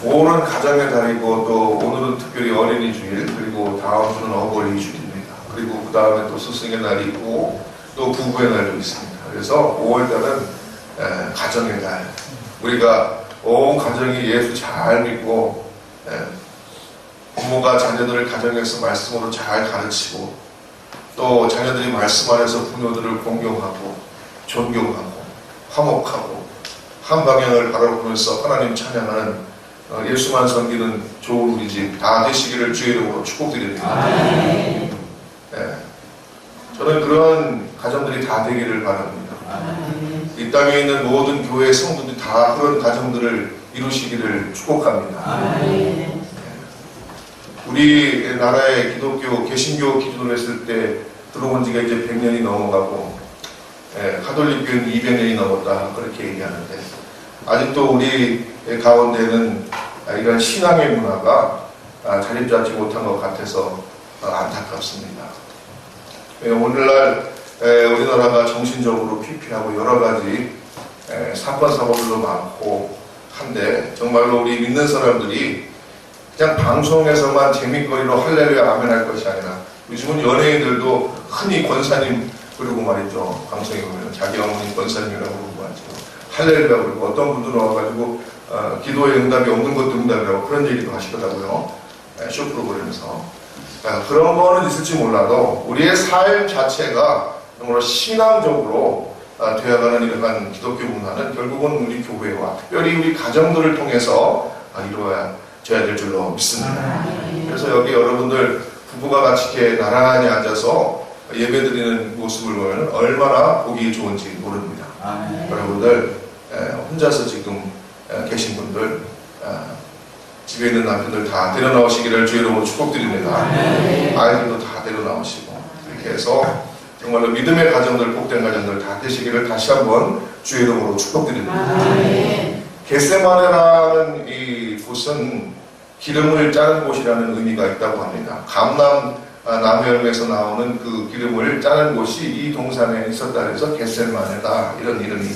5월은 가정의 달이고 또 오늘은 특별히 어린이 주일, 그리고 다음 주는 어버이 주일입니다. 그리고 그 다음에 또 스승의 날이 있고 또 부부의 날도 있습니다. 그래서 5월달은 가정의 달. 우리가 온 가정이 예수 잘 믿고 부모가 자녀들을 가정에서 말씀으로 잘 가르치고 또 자녀들이 말씀 안에서 부모들을 공경하고 존경하고 화목하고 한 방향을 바라보면서 하나님 찬양하는 예수만 섬기는 좋은 우리 집 다 되시기를 주의 이름으로 축복드립니다. 저는 그런 가정들이 다 되기를 바랍니다. 이 땅에 있는 모든 교회 성도들이 다 그런 가정들을 이루시기를 축복합니다. 우리 나라의 기독교, 개신교 기준으로 했을 때 들어온 지가 이제 100년이 넘어가고 가톨릭교는 200년이 넘었다 그렇게 얘기하는데 아직도 우리 가운데는 이런 신앙의 문화가 자립잡지 못한 것 같아서 안타깝습니다. 오늘날 우리나라가 정신적으로 피폐하고 여러 가지 사건 사고들도 많고 한데 정말로 우리 믿는 사람들이 그냥 방송에서만 재밌거리로 할렐루야 아멘 할 것이 아니라 요즘은 연예인들도 흔히 권사님 그러고 말이죠. 방송에 보면 자기 어머니 권사님이라고 그러고 말이죠. 할렐루야 그러고 어떤 분들은 와가지고 기도에 응답이 없는 것도 응답이라고 그런 얘기도 하시더라고요. 쇼 프로그램에서. 그런 거는 있을지 몰라도 우리의 삶 자체가 정말로 신앙적으로 되어가는 이러한 기독교 문화는 결국은 우리 교회와 특별히 우리 가정들을 통해서 이루어져야 될 줄로 믿습니다. 그래서 여기 여러분들 부부가 같이 이렇게 나란히 앉아서 예배드리는 모습을 보면 얼마나 보기 좋은지 모릅니다. 여러분들 혼자서 지금 계신 분들 집에 있는 남편들 다 데려나오시기를 주의 이름으로 축복드립니다. 아이들도 다 데려나오시고 이렇게 해서 정말로 믿음의 가정들, 복된 가정들 다 되시기를 다시 한번 주의 이름으로 축복드립니다. 겟세마네라는 이 곳은 기름을 짜는 곳이라는 의미가 있다고 합니다. 감람 나무 열매에서 나오는 그 기름을 짜는 곳이 이 동산에 있었다 해서 겟세마네다 이런 이름이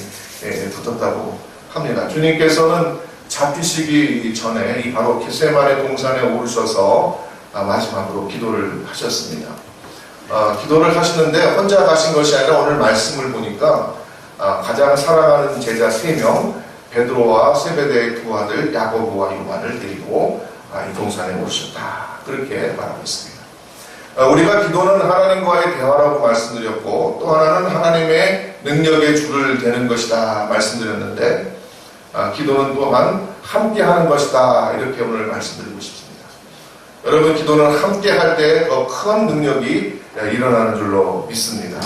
붙었다고 합니다. 주님께서는 잡히시기 전에 이 바로 겟세마네 동산에 오르셔서 마지막으로 기도를 하셨습니다. 기도를 하시는데 혼자 가신 것이 아니라 오늘 말씀을 보니까 가장 사랑하는 제자 3명 베드로와 세베대의 두 아들 야고보와 요한을 데리고 이 동산에 오르셨다 그렇게 말하고 있습니다. 우리가 기도는 하나님과의 대화라고 말씀드렸고 또 하나는 하나님의 능력의 줄을 대는 것이다 말씀드렸는데 기도는 또한 함께 하는 것이다 이렇게 오늘 말씀드리고 싶습니다. 여러분 기도는 함께 할 때 더 큰 능력이 일어나는 줄로 믿습니다.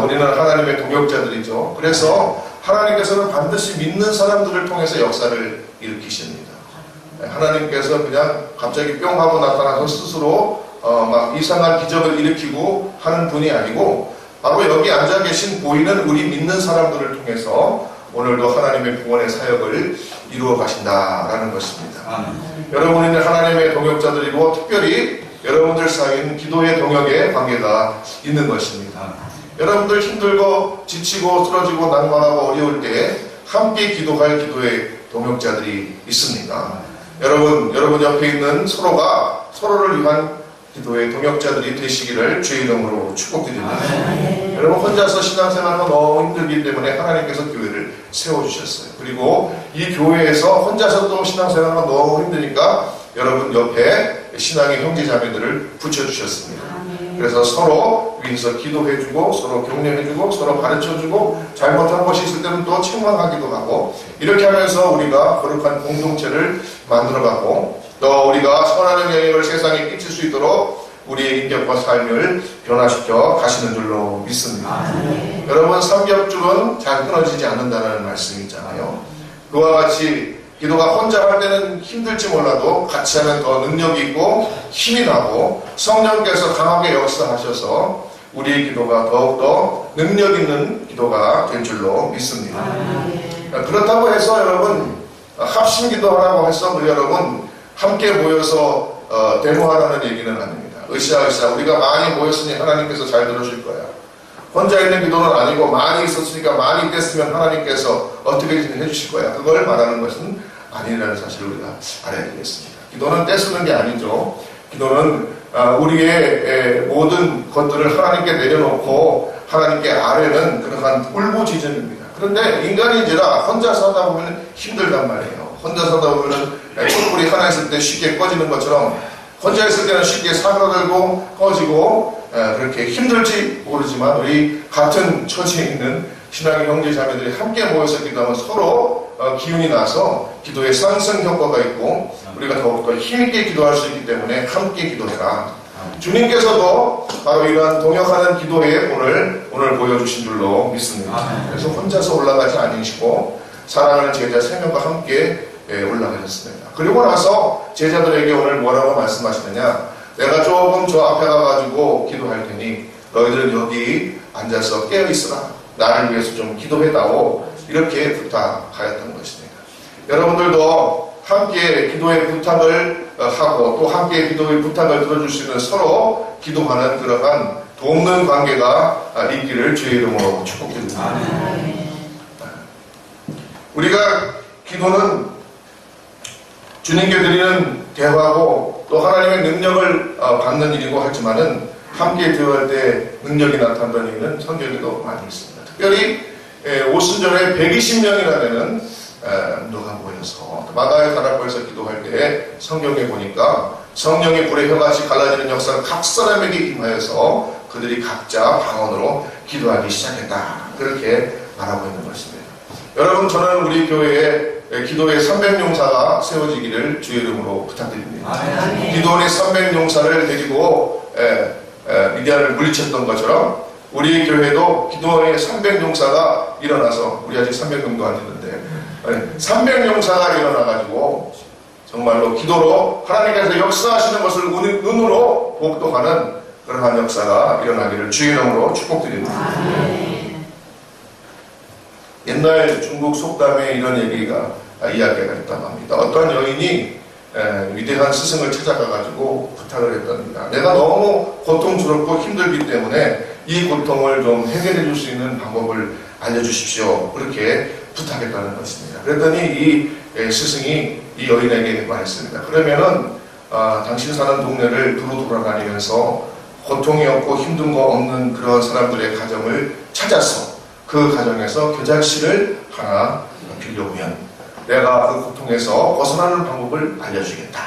우리는 하나님의 동역자들이죠. 그래서 하나님께서는 반드시 믿는 사람들을 통해서 역사를 일으키십니다. 하나님께서 그냥 갑자기 뿅 하고 나타나서 스스로 막 이상한 기적을 일으키고 하는 분이 아니고 바로 여기 앉아 계신 보이는 우리 믿는 사람들을 통해서 오늘도 하나님의 구원의 사역을 이루어 가신다라는 것입니다. 여러분은 하나님의 동역자들이고 특별히 여러분들 사이에는 기도의 동역의 관계가 있는 것입니다. 여러분들 힘들고 지치고 쓰러지고 낭만하고 어려울 때 함께 기도할 기도의 동역자들이 있습니다. 여러분 옆에 있는 서로가 서로를 위한 기도의 동역자들이 되시기를 주의 이름으로 축복드립니다. 여러분 혼자서 신앙생활하면 너무 힘들기 때문에 하나님께서 교회를 세워주셨어요. 그리고 이 교회에서 혼자서 또 신앙생활하면 너무 힘드니까 여러분 옆에 신앙의 형제자매들을 붙여주셨습니다. 그래서 서로 위해서 기도해주고 서로 격려해주고 서로 가르쳐주고 잘못한 것이 있을 때는 또 책망하기도 하고 이렇게 하면서 우리가 거룩한 공동체를 만들어가고 또 우리가 선하는 영향을 세상에 끼칠 수 있도록 우리의 인격과 삶을 변화시켜 가시는 줄로 믿습니다. 여러분 삼겹줄은 잘 끊어지지 않는다는 말씀이 있잖아요. 그와 같이 기도가 혼자 할 때는 힘들지 몰라도 같이 하면 더 능력이 있고 힘이 나고 성령께서 강하게 역사하셔서 우리의 기도가 더욱더 능력 있는 기도가 될 줄로 믿습니다. 그렇다고 해서 여러분 합심 기도하라고 해서 우리 여러분 함께 모여서 데모하라는 얘기는 아닙니다. 으쌰으쌰 우리가 많이 모였으니 하나님께서 잘 들어줄 거야. 혼자 있는 기도는 아니고 많이 있었으니까 많이 뗐으면 하나님께서 어떻게 해주실 거야. 그걸 말하는 것은 아니라는 사실을 우리가 알아야 되겠습니다. 기도는 떼쓰는 게 아니죠. 기도는 우리의 모든 것들을 하나님께 내려놓고 하나님께 아뢰는 그러한 울부짖음입니다. 그런데 인간인지라 혼자서 하다 보면 힘들단 말이에요. 혼자서 하다 보면 촛불이 하나 있을 때 쉽게 꺼지는 것처럼 혼자 있을 때는 쉽게 사그라들고 꺼지고 그렇게 힘들지 모르지만 우리 같은 처지에 있는 신앙의 형제 자매들이 함께 모여서 기도하면 서로 기운이 나서 기도에 상승 효과가 있고 우리가 더욱더 힘있게 기도할 수 있기 때문에 함께 기도해라. 주님께서도 바로 이러한 동역하는 기도의 오늘 보여주신 줄로 믿습니다. 그래서 혼자서 올라가지 않으시고 사랑하는 제자 3명과 함께 올라가셨습니다. 그리고 나서 제자들에게 오늘 뭐라고 말씀하시느냐, 내가 조금 저 앞에 가가지고 기도할 테니 너희들은 여기 앉아서 깨어있으라. 나를 위해서 좀 기도해다오. 이렇게 부탁하였던 것입니다. 여러분들도 함께 기도의 부탁을 하고 또 함께 기도의 부탁을 들어줄 수 있는 서로 기도하는 그러한 돕는 관계가 있기를 주의 이름으로 축복드립니다. 우리가 기도는 주님께 드리는 대화고 또 하나님의 능력을 받는 일이고 하지만은 함께 대화할 때 능력이 나타난다는 얘기는 성경에도 많이 있습니다. 특별히 오순절에 120명이나 되는 누가 모여서 마가의 다락방에서 기도할 때 성경에 보니까 성령의 불의 혀같이 갈라지는 역사가 각 사람에게 임하여서 그들이 각자 방언으로 기도하기 시작했다. 그렇게 말하고 있는 것입니다. 여러분, 저는 우리 교회에 기도의 300용사가 세워지기를 주의 이름으로 부탁드립니다. 기도원의 300용사를 데리고 미디안을 물리쳤던 것처럼 우리 교회도 기도원의 300용사가 일어나서, 우리 아직 300명도 안 됐는데 300용사가 일어나가지고 정말로 기도로 하나님께서 역사하시는 것을 눈으로 복독하는 그러한 역사가 일어나기를 주의 이름으로 축복드립니다. 옛날 중국 속담에 이런 이야기가 있다고 합니다. 어떤 여인이 위대한 스승을 찾아가가지고 부탁을 했답니다. 내가 너무 고통스럽고 힘들기 때문에 이 고통을 좀 해결해 줄 수 있는 방법을 알려주십시오. 그렇게 부탁했다는 것입니다. 그랬더니 이 스승이 이 여인에게 말했습니다. 그러면은 당신 사는 동네를 두루 돌아다니면서 고통이 없고 힘든 거 없는 그런 사람들의 가정을 찾아서 그 가정에서 겨자씨를 하나 빌려오면 내가 그 고통에서 벗어나는 방법을 알려주겠다.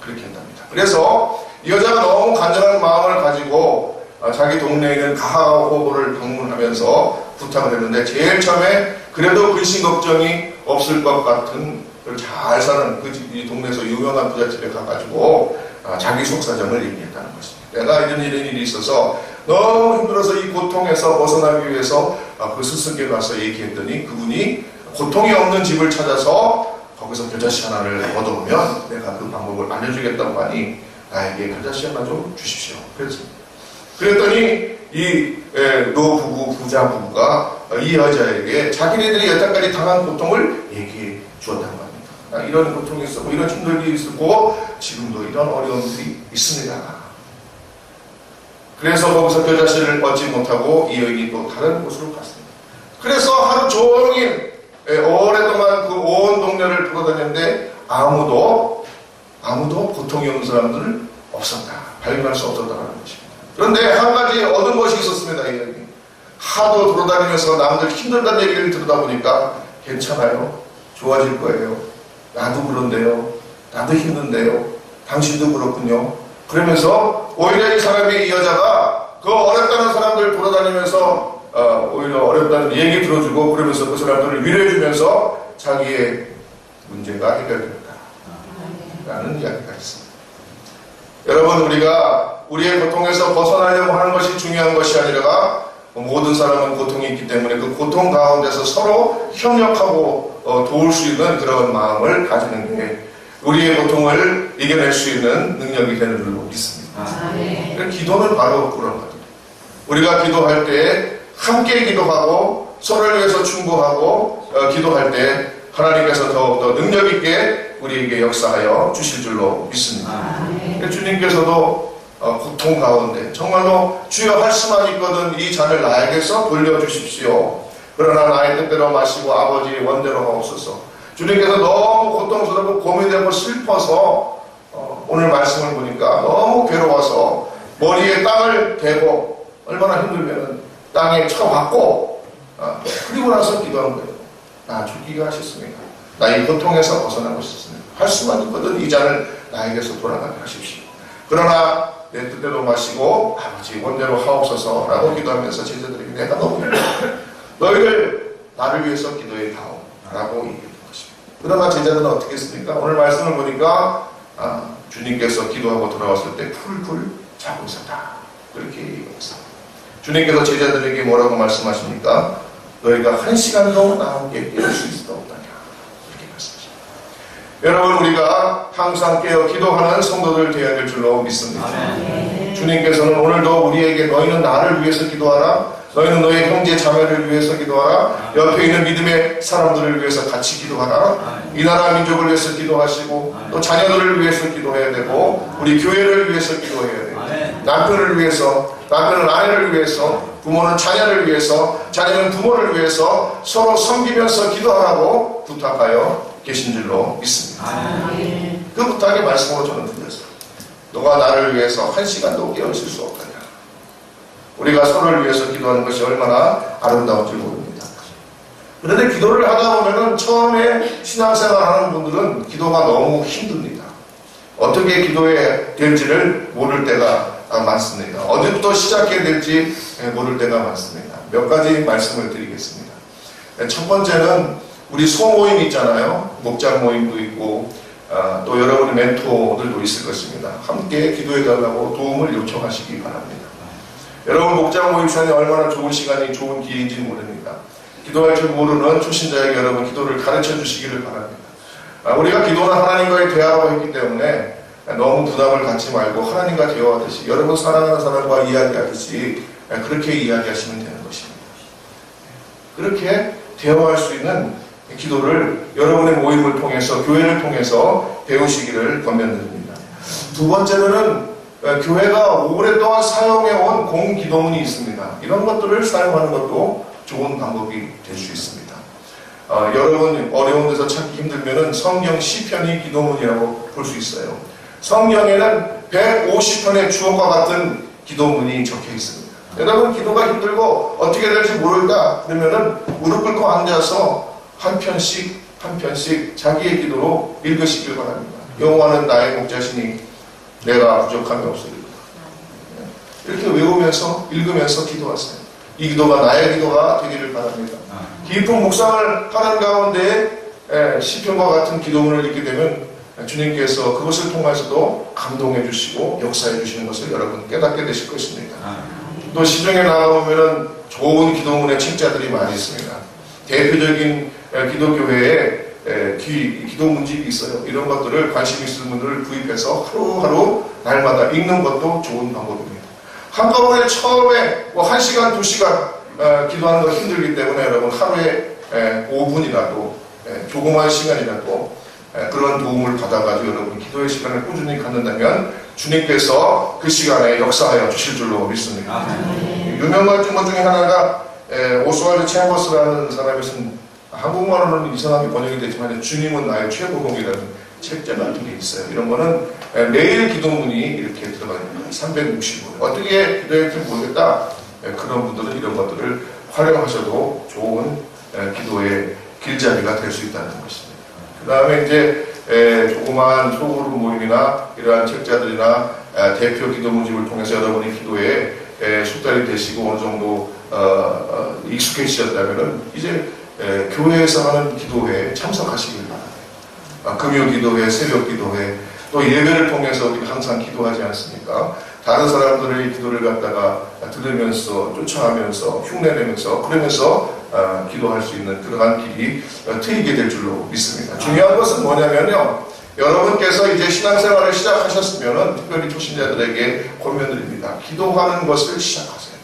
그렇게 했답니다. 그래서 이 여자가 너무 간절한 마음을 가지고 자기 동네에 있는 가하오호를 방문하면서 부탁을 했는데 제일 처음에 그래도 근심 걱정이 없을 것 같은 잘 사는 이 동네에서 유명한 부잣집에 가가지고 자기 속사정을 얘기했다는 것입니다. 내가 이런 일이 있어서 너무 힘들어서 이 고통에서 벗어나기 위해서 그 스승께 가서 얘기했더니 그분이 고통이 없는 집을 찾아서 거기서 겨자씨 하나를 얻어오면 내가 그 방법을 알려주겠다고 하니 나에게 겨자씨 하나 좀 주십시오. 그랬더니 이 노부부, 부자 부부가 이 여자에게 자기네들이 여태까지 당한 고통을 얘기해 주었다고 합니다. 이런 고통이 있었고 이런 힘들이 있었고 지금도 이런 어려움들이 있습니다. 그래서 거기서 겨자씨를 얻지 못하고 이 여인이 또 다른 곳으로 갔습니다. 그래서 하루 종일 오랫동안 그 온 동네를 돌아다녔는데 아무도 고통이 없는 사람들을 없었다. 발견할 수 없었다는 것입니다. 그런데 한 가지 얻은 것이 있었습니다. 이 여인이 하도 돌아다니면서 남들 힘들다는 얘기를 듣다 보니까 괜찮아요. 좋아질 거예요. 나도 그런데요. 나도 힘든데요. 당신도 그렇군요. 그러면서 오히려 이 사람이, 이 여자가 그 어렵다는 사람들 돌아다니면서 오히려 어렵다는 얘기 들어주고 그러면서 그 사람들을 위로해주면서 자기의 문제가 해결된다 라는 이야기가 있습니다. 여러분, 우리가 우리의 고통에서 벗어나려고 하는 것이 중요한 것이 아니라 모든 사람은 고통이 있기 때문에 그 고통 가운데서 서로 협력하고 도울 수 있는 그런 마음을 가지는 게 우리의 고통을 이겨낼 수 있는 능력이 되는 줄로 믿습니다. 기도는 바로 그런 겁니다. 우리가 기도할 때 함께 기도하고 서로를 위해서 충고하고 기도할 때 하나님께서 더욱더 능력 있게 우리에게 역사하여 주실 줄로 믿습니다. 주님께서도 고통 가운데 정말로 주여 할 수만 있거든 이 잔을 나에게서 돌려주십시오. 그러나 나의 뜻대로 마시고 아버지의 원대로 하옵소서. 주님께서 너무 고통스럽고 고민되고 슬퍼서 오늘 말씀을 보니까 너무 괴로워서 머리에 땅을 대고 얼마나 힘들면 땅에 쳐박고 그리고 나서 기도한 거예요. 나 죽기가 하셨습니다. 나 이 고통에서 벗어나고 싶습니다. 할 수만 있거든 이 잔을 나에게서 돌아가게 하십시오. 그러나 내 뜻대로 마시고 아버지 원대로 하옵소서 라고 기도하면서 제자들에게 내가 너무 너희들 나를 위해서 기도해 다오 라고 얘기했던 것입니다. 그러나 제자들은 어떻게 했습니까? 오늘 말씀을 보니까 주님께서 기도하고 돌아왔을 때 풀풀 자고 있었다. 그렇게 얘기했어요. 주님께서 제자들에게 뭐라고 말씀하십니까? 너희가 1시간도 나 함께 깨울 수 있을 수 없다냐. 이렇게 말씀하십니다. 여러분 우리가 항상 깨어 기도하는 성도들 되어야 될 줄로 믿습니다. 아멘. 주님께서는 오늘도 우리에게 너희는 나를 위해서 기도하라. 너희는 너희 형제 자매를 위해서 기도하라. 옆에 있는 믿음의 사람들을 위해서 같이 기도하라. 이 나라 민족을 위해서 기도하시고 또 자녀들을 위해서 기도해야 되고 우리 교회를 위해서 기도해야 되고 남편을 위해서, 남편은 아내를 위해서, 부모는 자녀를 위해서, 자녀는 부모를 위해서 서로 섬기면서 기도하라고 부탁하여 계신 줄로 믿습니다. 그 부탁의 말씀으로 저는 들렸어요. 너가 나를 위해서 1시간도 깨어있을 수 없다냐. 우리가 서로를 위해서 기도하는 것이 얼마나 아름다운지 모릅니다. 그런데 기도를 하다 보면은 처음에 신앙생활 하는 분들은 기도가 너무 힘듭니다. 어떻게 기도해야 될지를 모를 때가 많습니다. 어디부터 시작해야 될지 모를 때가 많습니다. 몇 가지 말씀을 드리겠습니다. 첫 번째는 우리 소모임 있잖아요. 목장 모임도 있고 또 여러분의 멘토들도 있을 것입니다. 함께 기도해달라고 도움을 요청하시기 바랍니다. 여러분 목장 모임 시간이 얼마나 좋은 시간이 좋은 기회인지 모릅니다. 기도할 줄 모르는 초신자에게 여러분 기도를 가르쳐 주시기를 바랍니다. 우리가 기도는 하나님과의 대화라고 했기 때문에 너무 부담을 갖지 말고 하나님과 대화하듯이 여러분 사랑하는 사람과 이야기하듯이 그렇게 이야기하시면 되는 것입니다. 그렇게 대화할 수 있는 기도를 여러분의 모임을 통해서 교회를 통해서 배우시기를 권면드립니다. 두 번째로는 교회가 오랫동안 사용해온 공기도문이 있습니다. 이런 것들을 사용하는 것도 좋은 방법이 될 수 있습니다. 여러분 어려운 데서 찾기 힘들면 성경 시편이 기도문이라고 볼 수 있어요. 성경에는 150편의 주옥과 같은 기도문이 적혀 있습니다. 여러분 기도가 힘들고 어떻게 될지 모르겠다 그러면은 무릎 꿇고 앉아서 한 편씩 자기의 기도로 읽으시길 바랍니다. 여호와는 나의 목자시니 내가 부족함이 없으리로다. 이렇게 외우면서 읽으면서 기도하세요. 이 기도가 나의 기도가 되기를 바랍니다. 깊은 묵상을 하는 가운데 시편과 같은 기도문을 읽게 되면 주님께서 그것을 통해서도 감동해 주시고 역사해 주시는 것을 여러분 깨닫게 되실 것입니다. 또 시중에 나가보면 좋은 기도문의 책자들이 많이 있습니다. 대표적인 기도교회에 기도문집이 있어요. 이런 것들을 관심 있는 분들을 구입해서 하루하루 날마다 읽는 것도 좋은 방법입니다. 한꺼번에 처음에 1시간, 2시간 기도하는 거 힘들기 때문에 여러분 하루에 5분이라도 조그마한 시간이라도 그런 도움을 받아가지고 여러분 기도의 시간을 꾸준히 갖는다면 주님께서 그 시간에 역사하여 주실 줄로 믿습니다. 유명한 것 중에 하나가 오스왈드 챔버스라는 사람이 쓴 한국말로는 이상하게 번역이 되지만 주님은 나의 최고봉이라는 책자 같은 게 있어요. 이런 거는 매일 기도문이 이렇게 들어가 있는 365일. 어떻게 기도할지 모르겠다. 그런 분들은 이런 것들을 활용하셔도 좋은 기도의 길잡이가 될 수 있다는 것입니다. 그 다음에 이제 조그마한 소그룹 모임이나 이러한 책자들이나 대표 기도문집을 통해서 여러분이 기도에 숙달이 되시고 어느 정도 익숙해지셨다면은 이제 교회에서 하는 기도회에 참석하시길 바랍니다. 금요 기도회, 새벽 기도회, 또 예배를 통해서 우리가 항상 기도하지 않습니까? 다른 사람들의 기도를 갖다가 들으면서 쫓아가면서 흉내내면서 그러면서 기도할 수 있는 그러한 길이 트이게 될 줄로 믿습니다. 중요한 것은 뭐냐면요, 여러분께서 이제 신앙생활을 시작하셨으면 특별히 초신자들에게 권면드립니다. 기도하는 것을 시작하세요.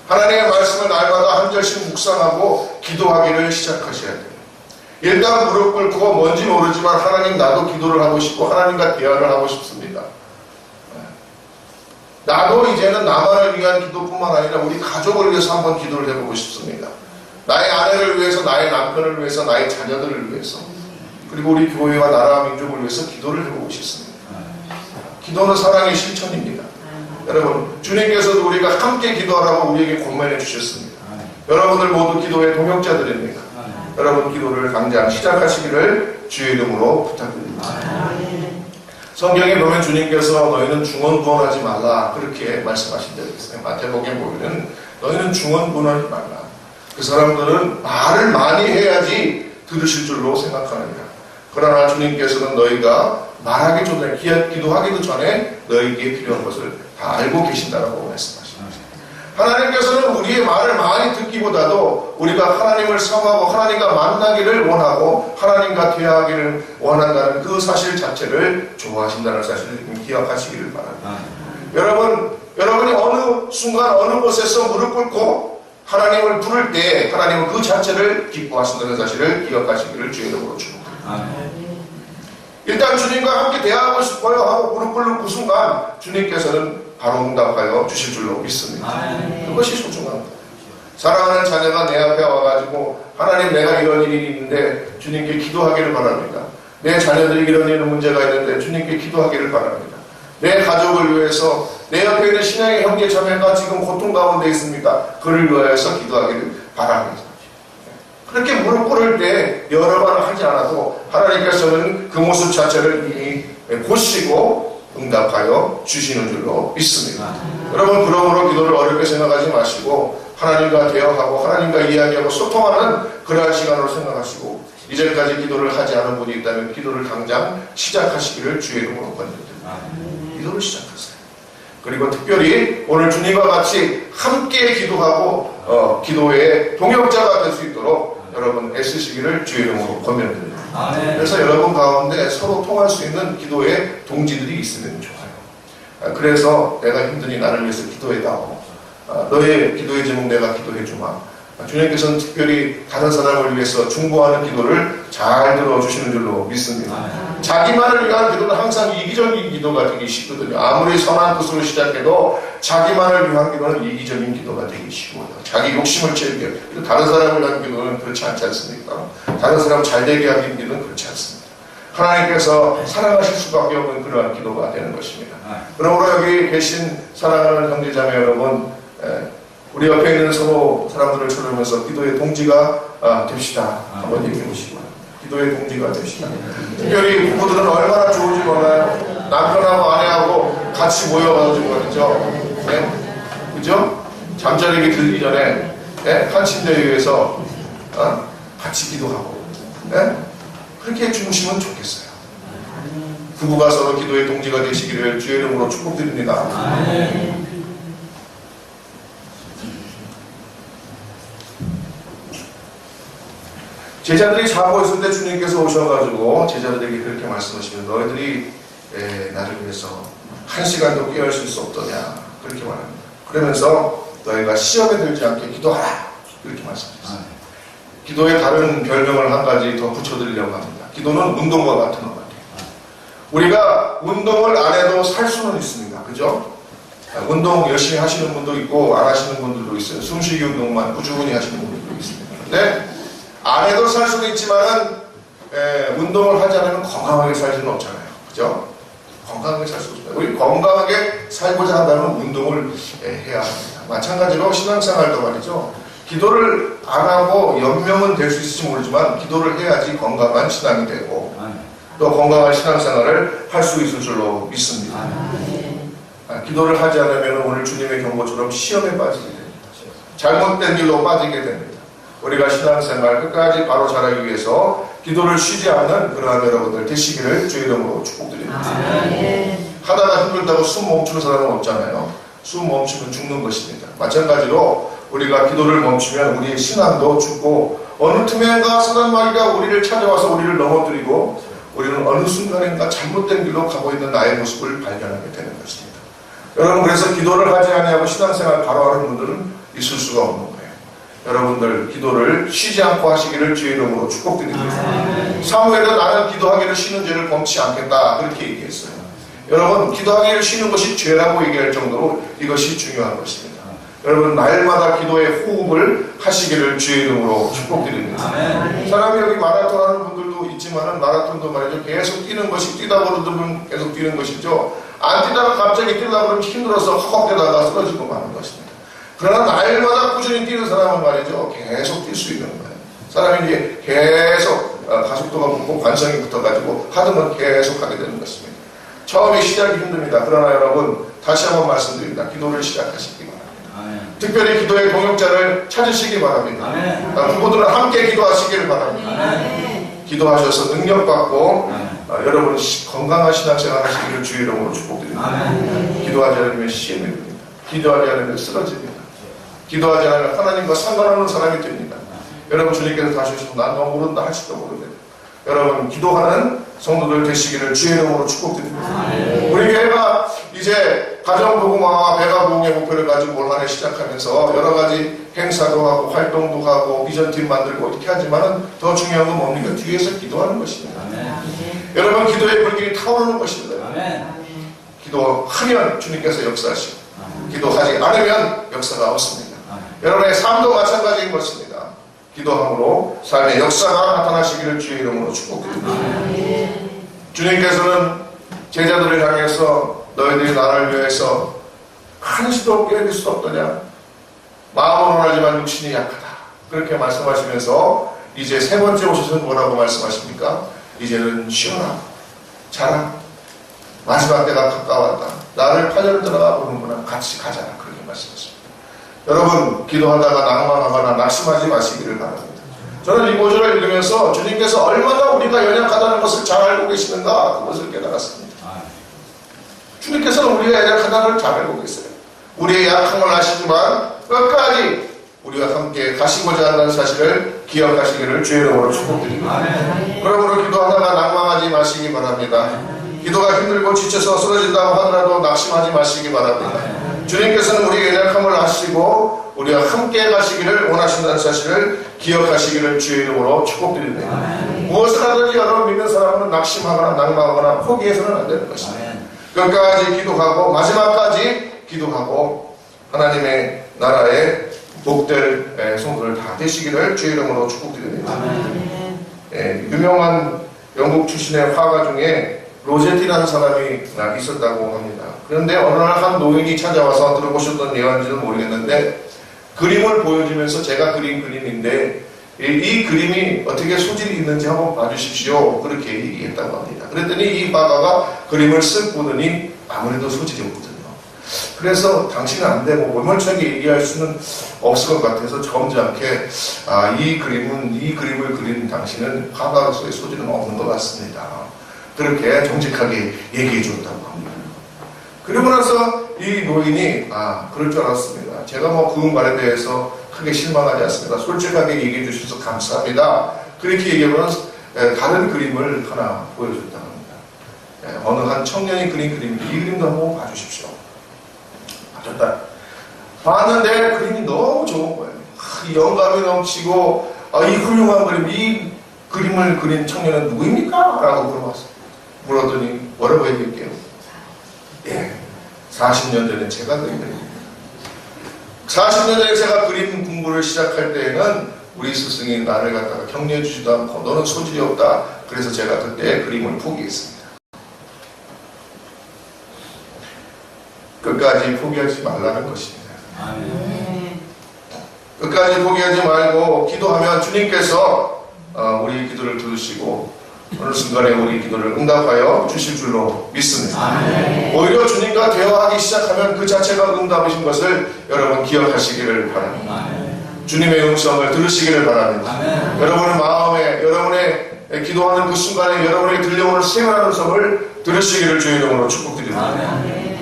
하나님의 말씀을 날마다 한 절씩 묵상하고 기도하기를 시작하셔야 돼요. 일단 무릎 꿇고 뭔지 모르지만 하나님 나도 기도를 하고 싶고 하나님과 대화를 하고 싶습니다. 나도 이제는 나만을 위한 기도뿐만 아니라 우리 가족을 위해서 한번 기도를 해보고 싶습니다. 나의 아내를 위해서, 나의 남편을 위해서, 나의 자녀들을 위해서, 그리고 우리 교회와 나라와 민족을 위해서 기도를 해보고 싶습니다. 기도는 사랑의 실천입니다. 여러분, 주님께서도 우리가 함께 기도하라고 우리에게 권면해 주셨습니다. 여러분들 모두 기도의 동역자들입니다. 여러분 기도를 당장 시작하시기를 주의 이름으로 부탁드립니다. 성경에 보면 주님께서 너희는 중언부언하지 말라 그렇게 말씀하신 적이 있어요. 마태복음에 보면 너희는 중언부언하지 말라. 그 사람들은 말을 많이 해야지 들으실 줄로 생각하느니라. 그러나 주님께서는 너희가 말하기 전에, 기도하기도 전에 너희에게 필요한 것을 다 알고 계신다라고 말씀하십니다. 하나님께서는 우리의 말을 많이 듣기보다도 우리가 하나님을 사모하고 하나님과 만나기를 원하고 하나님과 대화하기를 원한다는 그 사실 자체를 좋아하신다는 사실을 기억하시기를 바랍니다. 여러분이 어느 순간 어느 곳에서 무릎 꿇고 하나님을 부를 때 하나님은 그 자체를 기뻐하신다는 사실을 기억하시기를 주의 이름으로 축복합니다. 일단 주님과 함께 대화하고 싶어요 하고 무릎 꿇는 그 순간 주님께서는 바로 응답하여 주실 줄로 믿습니다. 그것이 소중합니다. 사랑하는 자녀가 내 앞에 와가지고 하나님 내가 이런 일이 있는데 주님께 기도하기를 바랍니다. 내 자녀들이 이런 이런 문제가 있는데 주님께 기도하기를 바랍니다. 내 가족을 위해서 내 옆에 있는 신앙의 형제 자매가 지금 고통 가운데 있습니다. 그를 위하여서 기도하기를 바랍니다. 그렇게 무릎 꿇을 때 여러 번 하지 않아도 하나님께서는 그 모습 자체를 이미 보시고 응답하여 주시는 줄로 믿습니다. 여러분 그러므로 기도를 어렵게 생각하지 마시고 하나님과 대화하고 하나님과 이야기하고 소통하는 그러한 시간으로 생각하시고 이제까지 기도를 하지 않은 분이 있다면 기도를 당장 시작하시기를 주의 이름으로 권유드립니다. 기도를 시작하세요. 그리고 특별히 오늘 주님과 같이 함께 기도하고 기도의 동역자가 될 수 있도록 여러분 애쓰시기를 주의 이름으로 권면드립니다. 그래서 여러분 가운데 서로 통할 수 있는 기도의 동지들이 있으면 좋아요. 그래서 내가 힘드니 나를 위해서 기도해다오. 너의 기도의 제목 내가 기도해주마. 주님께서는 특별히 다른 사람을 위해서 중보하는 기도를 잘 들어주시는 줄로 믿습니다. 자기만을 위한 기도는 항상 이기적인 기도가 되기 쉽거든요. 아무리 선한 뜻으로 시작해도 자기만을 위한 기도는 이기적인 기도가 되기 쉬워요. 자기 욕심을 채우기 위해. 다른 사람을 위한 기도는 그렇지 않지 않습니까? 다른 사람 잘 되게 하기 기도는 그렇지 않습니다. 하나님께서 사랑하실 수밖에 없는 그러한 기도가 되는 것입니다. 그러므로 여기 계신 사랑하는 형제자매 여러분, 우리 옆에 있는 서로 사람들을 쳐다보면서 기도의 동지가 됩시다. 한번 얘기해 보시고요. 기도의 동지가 됩시다. 특별히 부부들은 얼마나 좋은지 몰라요. 남편하고 아내하고 같이 모여가지고 말이죠. 네? 그죠? 잠자리기 들기 전에 네? 한 침대 위에서 같이 기도하고 네? 그렇게 주무시면 좋겠어요. 부부가 서로 기도의 동지가 되시기를 주의 이름으로 축복드립니다. 제자들이 자고 있을 때 주님께서 오셔가지고 제자들에게 그렇게 말씀하시면 너희들이 나를 위해서 한 시간도 깨어있을 수 없더냐 그렇게 말합니다. 그러면서 너희가 시험에 들지 않게 기도하라 이렇게 말씀하셨어요. 기도에 다른 별명을 한 가지 더 붙여드리려고 합니다. 기도는 운동과 같은 것 같아요. 우리가 운동을 안 해도 살 수는 있습니다. 그죠? 운동 열심히 하시는 분도 있고 안 하시는 분들도 있어요. 숨쉬기 운동만 꾸준히 하시는 분들도 있습니다. 근데 안 해도 살 수도 있지만은 운동을 하지 않으면 건강하게 살 수는 없잖아요. 그죠? 건강하게 살 수 없어요. 우리 건강하게 살고자 한다면 운동을 해야 합니다. 마찬가지로 신앙생활도 말이죠. 기도를 안 하고 연명은 될 수 있을지 모르지만 기도를 해야지 건강한 신앙이 되고 또 건강한 신앙생활을 할 수 있을 줄로 믿습니다. 기도를 하지 않으면 오늘 주님의 경고처럼 시험에 빠지게 됩니다. 잘못된 길로 빠지게 됩니다. 우리가 신앙생활 끝까지 바로 잘하기 위해서 기도를 쉬지 않는 그러한 여러분들 되시기를 주의 이름으로 축복드립니다. 하다가 힘들다고 숨 멈추는 사람은 없잖아요. 숨 멈추면 죽는 것입니다. 마찬가지로 우리가 기도를 멈추면 우리의 신앙도 죽고 어느 틈엔가 사단마귀가 우리를 찾아와서 우리를 넘어뜨리고 우리는 어느 순간인가 잘못된 길로 가고 있는 나의 모습을 발견하게 되는 것입니다. 여러분 그래서 기도를 하지 아니하고 신앙생활 바로 하는 분들은 있을 수가 없는 거예요. 여러분들 기도를 쉬지 않고 하시기를 주의 이름으로 축복드립니다. 사무엘은 나는 기도하기를 쉬는 죄를 범치 않겠다 그렇게 얘기했어요. 여러분, 기도하기를 쉬는 것이 죄라고 얘기할 정도로 이것이 중요한 것입니다. 여러분, 날마다 기도의 호흡을 하시기를 주의 이름으로 축복드립니다. 사람이 여기 마라톤 하는 분들도 있지만은 마라톤도 말이죠. 계속 뛰는 것이 뛰다 보면 계속 뛰는 것이죠. 안 뛰다가 갑자기 뛰려고 그러면 힘들어서 허걱대다가 쓰러지고 마는 것입니다. 그러나 날마다 꾸준히 뛰는 사람은 말이죠. 계속 뛸 수 있는 거예요. 사람이 이제 계속 가속도가 붙고 관성이 붙어가지고 하드면 계속 하게 되는 것입니다. 처음에 시작이 힘듭니다. 그러나 여러분, 다시 한번 말씀드립니다. 기도를 시작하시기 바랍니다. 특별히 기도의 동역자를 찾으시기 바랍니다. 그분들은 함께 기도하시기를 바랍니다. 기도하셔서 능력받고 여러분 건강한 신앙생활 하시기를 주의 이름으로 축복드립니다. 기도하지 않으면 시험이 됩니다. 기도하지 않으면 쓰러집니다. 기도하지 않으면 하나님과 상관없는 사람이 됩니다. 여러분, 주님께서 다시 오셔서 난 너 모른다 할지도 모릅니다. 여러분, 기도하는 성도들 되시기를 주의 이름으로 축복드립니다. 우리 교회가 이제 가정복음화와 배가부흥의 목표를 가지고 올 한 해 시작하면서 여러 가지 행사도 하고 활동도 하고 비전팀 만들고 어떻게 하지만은 더 중요한 건 뭡니까? 뒤에서 기도하는 것입니다. 여러분, 기도의 불길이 타오르는 것입니다. 기도하면 주님께서 역사하시고 기도하지 않으면 역사가 없습니다. 여러분의 삶도 마찬가지인 것입니다. 기도함으로 삶의 역사가 나타나시기를 주의 이름으로 축복드립니다. 주님께서는 제자들을 향해서 너희들이 나를 위해서 한시도 없게 해줄 수 없더냐? 마음은 원하지만 육신이 약하다. 그렇게 말씀하시면서 이제 세 번째 오셔서 뭐라고 말씀하십니까? 이제는 쉬어라, 자라, 마지막 때가 가까웠다. 나를 팔려를 들어가 보는구나. 같이 가자. 그렇게 말씀하십니다. 여러분, 기도하다가 낭망하거나 낙심하지 마시기를 바랍니다. 저는 이 구절을 읽으면서 주님께서 얼마나 우리가 연약하다는 것을 잘 알고 계시는가, 그것을 깨달았습니다. 주님께서는 우리가 연약하다는 걸 잘 알고 계세요. 우리의 약함을 아시지만 끝까지 우리와 함께 가시고자 하는 사실을 기억하시기를 주의 이름으로 축복드립니다. 그러므로 기도하다가 낭망하지 마시기 바랍니다. 기도가 힘들고 지쳐서 쓰러진다고 하더라도 낙심하지 마시기 바랍니다. 주님께서는 우리의 연약함을 아시고 우리와 함께 가시기를 원하신다는 사실을 기억하시기를 주의 이름으로 축복드립니다. 무엇을 하든지 여러분 믿는 사람은 낙심하거나 낭망하거나 포기해서는 안 되는 것입니다. 끝까지 기도하고 마지막까지 기도하고 하나님의 나라의 복될 성도들 다 되시기를 주의 이름으로 축복드립니다. 유명한 영국 출신의 화가 중에 로제티라는 사람이 있었다고 합니다. 그런데 어느 날 한 노인이 찾아와서 들어보셨던 예언인지는 모르겠는데 그림을 보여주면서 제가 그린 그림인데 이 그림이 어떻게 소질이 있는지 한번 봐주십시오. 그렇게 얘기했다고 합니다. 그랬더니 이 화가가 그림을 쓱 보더니 아무래도 소질이 없거든요. 그래서 당신은 안 되고 모멸차게 얘기할 수는 없을 것 같아서 점잖게 이 그림을 그린 당신은 화가로서의 소질은 없는 것 같습니다. 그렇게 정직하게 얘기해 줬다고 합니다. 그리고 나서 이 노인이 그럴 줄 알았습니다. 제가 그 말에 대해서 크게 실망하지 않습니다. 솔직하게 얘기해 주셔서 감사합니다. 그렇게 얘기하면 다른 그림을 하나 보여줬다고 합니다. 어느 한 청년이 그린 그림인데 이 그림도 한번 봐주십시오. 좋다. 봤는데 그림이 너무 좋은 거예요. 영감이 넘치고 이 훌륭한 그림, 이 그림을 그린 청년은 누구입니까? 라고 물었더니 뭐라고 얘기할게요? 40년 전에 제가 그린 그림입니다. 40년 전에 제가 그림 공부를 시작할 때에는 우리 스승이 나를 갖다가 격려해 주지도 않고 너는 소질이 없다. 그래서 제가 그때 그림을 포기했습니다. 끝까지 포기하지 말라는 것입니다. 끝까지 포기하지 말고 기도하면 주님께서 우리 기도를 들으시고 어느 순간에 우리 기도를 응답하여 주실 줄로 믿습니다. 오히려 주님과 대화하기 시작하면 그 자체가 응답이신 것을 여러분 기억하시기를 바랍니다. 주님의 음성을 들으시기를 바랍니다. 여러분의 마음에 여러분의 기도하는 그 순간에 여러분에게 들려오는 생활하는 음성을 들으시기를 주의 이름으로 축복드립니다.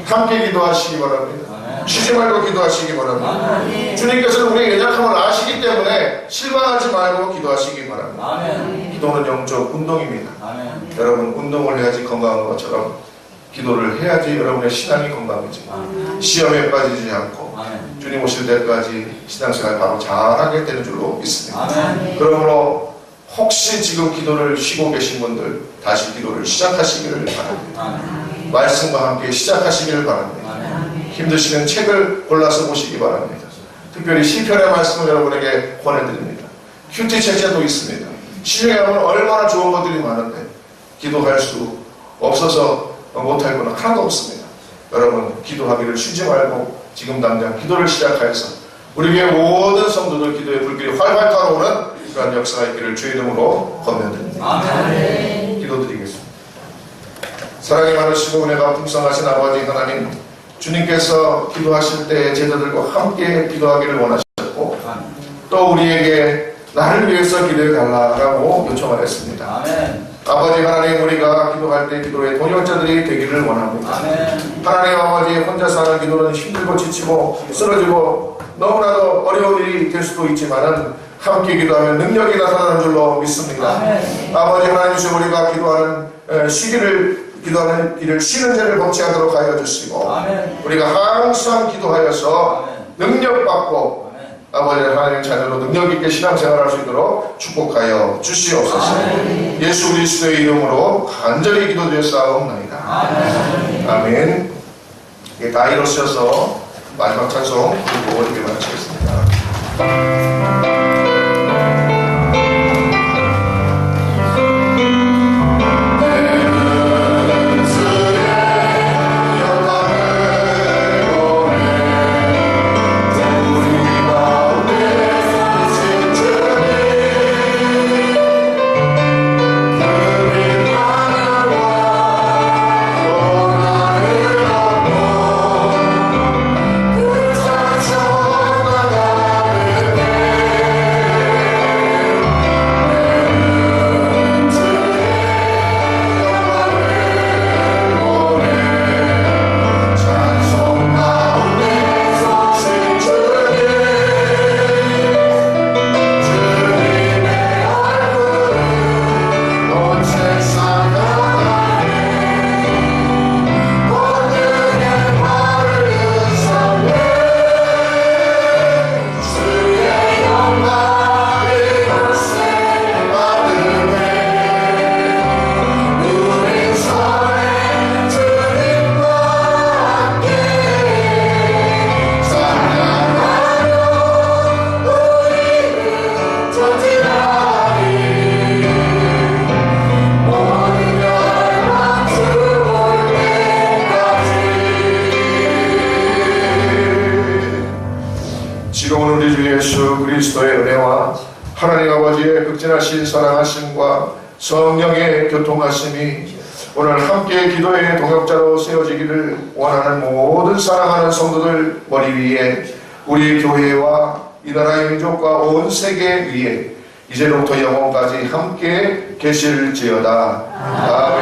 함께 기도하시기 바랍니다. 쉬지 말고 기도하시기 바랍니다. 주님께서는 우리의 연약함을 아시기 때문에 실망하지 말고 기도하시기 바랍니다. 기도는 영적 운동입니다. 여러분 운동을 해야지 건강한 것처럼 기도를 해야지 여러분의 신앙이 건강해지고 시험에 빠지지 않고 주님 오실 때까지 신앙생활 바로 잘하게 되는 줄로 믿습니다. 그러므로 혹시 지금 기도를 쉬고 계신 분들 다시 기도를 시작하시기를 바랍니다. 말씀과 함께 시작하시기를 바랍니다. 힘드시면 책을 골라서 보시기 바랍니다. 특별히 시편의 말씀을 여러분에게 권해드립니다. 큐티 책자도 있습니다. 시중에 가면 얼마나 좋은 것들이 많은데 기도할 수 없어서 못할 건 하나도 없습니다. 여러분 기도하기를 쉬지 말고 지금 당장 기도를 시작하여서 우리 교회 모든 성도들 기도의 불길이 활활 타오르는 그런 역사가 있기를 주의 이름으로 권면드립니다. 기도드리겠습니다. 사랑이 많으시고 은혜가 풍성하신 아버지 하나님, 주님께서 기도하실 때 제자들과 함께 기도하기를 원하셨고 또 우리에게 나를 위해서 기도해 달라고 요청하였습니다. 아버지 하나님, 우리가 기도할 때 기도의 동역자들이 되기를 원하고 하나님 아버지, 혼자 사는 기도는 힘들고 지치고 쓰러지고 너무나도 어려운 일이 될 수도 있지만은 함께 기도하면 능력이 나타나는 줄로 믿습니다. 아버지 하나님, 우리가 기도하는 기도하는 일을 쉬는 죄를 범치하도록 하여 주시고 우리가 항상 기도하여서 능력받고 아버지 하나님 자녀로 능력있게 신앙생활할 수 있도록 축복하여 주시옵소서. 예수 그리스도의 이름으로 간절히 기도드렸사옵나이다. 아멘. 다 이루셔서 마지막 찬송 그리고 이렇게 마치겠습니다. 지금은 우리 주 예수 그리스도의 은혜와 하나님 아버지의 극진하신 사랑하심과 성령의 교통하심이 오늘 함께 기도의 동역자로 세워지기를 원하는 모든 사랑하는 성도들 머리 위에, 우리 교회와 이 나라의 민족과 온 세계 위에 이제로부터 영원까지 함께 계실지어다. 아멘.